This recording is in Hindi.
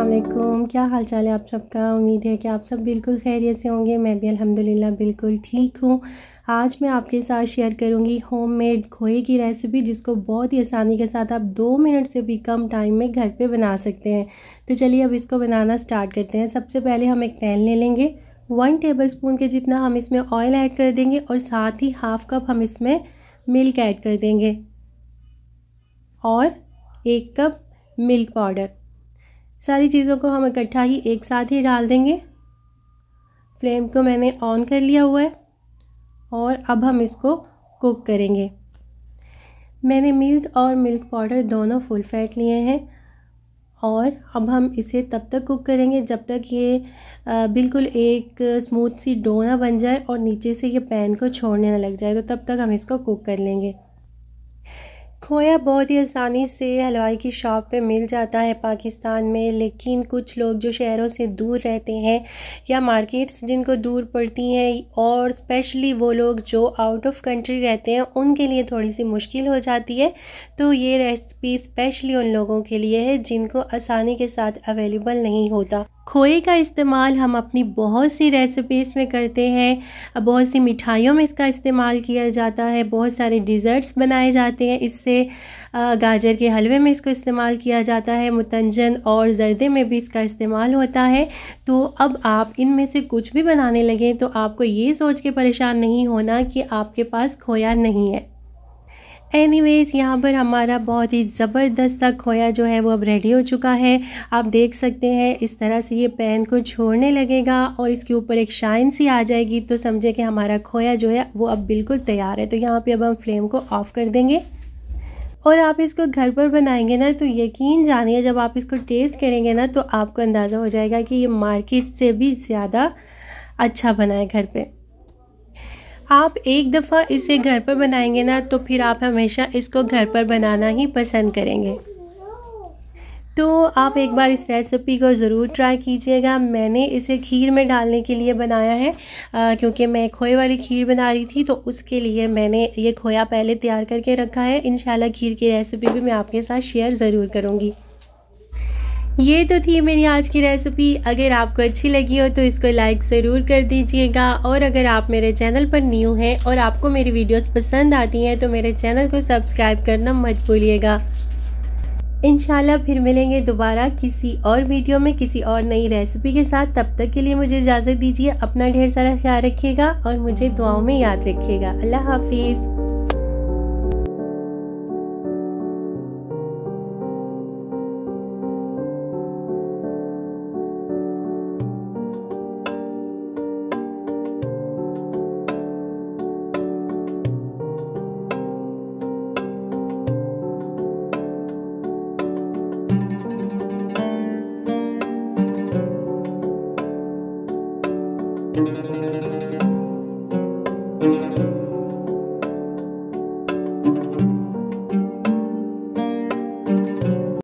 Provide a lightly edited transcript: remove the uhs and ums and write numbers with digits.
अस्सलाम वालेकुम। क्या हाल चाल है आप सबका। उम्मीद है कि आप सब बिल्कुल खैरियत से होंगे। मैं भी अल्हम्दुलिल्लाह बिल्कुल ठीक हूँ। आज मैं आपके साथ शेयर करूँगी होममेड खोए की रेसिपी, जिसको बहुत ही आसानी के साथ आप 2 मिनट से भी कम टाइम में घर पे बना सकते हैं। तो चलिए अब इसको बनाना स्टार्ट करते हैं। सबसे पहले हम एक पैन ले लेंगे। 1 टेबलस्पून के जितना हम इसमें ऑयल ऐड कर देंगे और साथ ही हाफ कप हम इसमें मिल्क ऐड कर देंगे और 1 कप मिल्क पाउडर। सारी चीज़ों को हम इकट्ठा ही एक साथ ही डाल देंगे। फ्लेम को मैंने ऑन कर लिया हुआ है और अब हम इसको कुक करेंगे। मैंने मिल्क और मिल्क पाउडर दोनों फुल फैट लिए हैं और अब हम इसे तब तक कुक करेंगे जब तक ये बिल्कुल एक स्मूथ सी डो ना बन जाए और नीचे से ये पैन को छोड़ने ना लग जाए। तो तब तक हम इसको कुक कर लेंगे। खोया बहुत ही आसानी से हलवाई की शॉप पे मिल जाता है पाकिस्तान में, लेकिन कुछ लोग जो शहरों से दूर रहते हैं या मार्केट्स जिनको दूर पड़ती हैं और स्पेशली वो लोग जो आउट ऑफ कंट्री रहते हैं, उनके लिए थोड़ी सी मुश्किल हो जाती है। तो ये रेसिपी स्पेशली उन लोगों के लिए है जिनको आसानी के साथ अवेलेबल नहीं होता। खोए का इस्तेमाल हम अपनी बहुत सी रेसिपीज़ में करते हैं, बहुत सी मिठाइयों में इसका इस्तेमाल किया जाता है, बहुत सारे डिज़र्ट्स बनाए जाते हैं इससे। गाजर के हलवे में इसको इस्तेमाल किया जाता है, मुतंजन और जर्दे में भी इसका इस्तेमाल होता है। तो अब आप इनमें से कुछ भी बनाने लगें तो आपको ये सोच के परेशान नहीं होना कि आपके पास खोया नहीं है। एनीवेज़ यहाँ पर हमारा बहुत ही ज़बरदस्त सा खोया जो है वो अब रेडी हो चुका है। आप देख सकते हैं इस तरह से ये पैन को छोड़ने लगेगा और इसके ऊपर एक शाइन सी आ जाएगी, तो समझे कि हमारा खोया जो है वो अब बिल्कुल तैयार है। तो यहाँ पे अब हम फ्लेम को ऑफ़ कर देंगे और आप इसको घर पर बनाएंगे ना तो यकीन जानिए जब आप इसको टेस्ट करेंगे ना तो आपको अंदाज़ा हो जाएगा कि ये मार्केट से भी ज़्यादा अच्छा बना है घर पे। आप एक दफ़ा इसे घर पर बनाएंगे ना तो फिर आप हमेशा इसको घर पर बनाना ही पसंद करेंगे। तो आप एक बार इस रेसिपी को ज़रूर ट्राई कीजिएगा। मैंने इसे खीर में डालने के लिए बनाया है, क्योंकि मैं खोए वाली खीर बना रही थी तो उसके लिए मैंने ये खोया पहले तैयार करके रखा है। इंशाल्लाह खीर की रेसिपी भी मैं आपके साथ शेयर ज़रूर करूँगी। ये तो थी मेरी आज की रेसिपी। अगर आपको अच्छी लगी हो तो इसको लाइक ज़रूर कर दीजिएगा और अगर आप मेरे चैनल पर न्यू हैं और आपको मेरी वीडियोस पसंद आती हैं तो मेरे चैनल को सब्सक्राइब करना मत भूलिएगा। इंशाल्लाह फिर मिलेंगे दोबारा किसी और वीडियो में किसी और नई रेसिपी के साथ। तब तक के लिए मुझे इजाज़त दीजिए। अपना ढेर सारा ख्याल रखिएगा और मुझे दुआओं में याद रखिएगा। अल्लाह हाफिज़।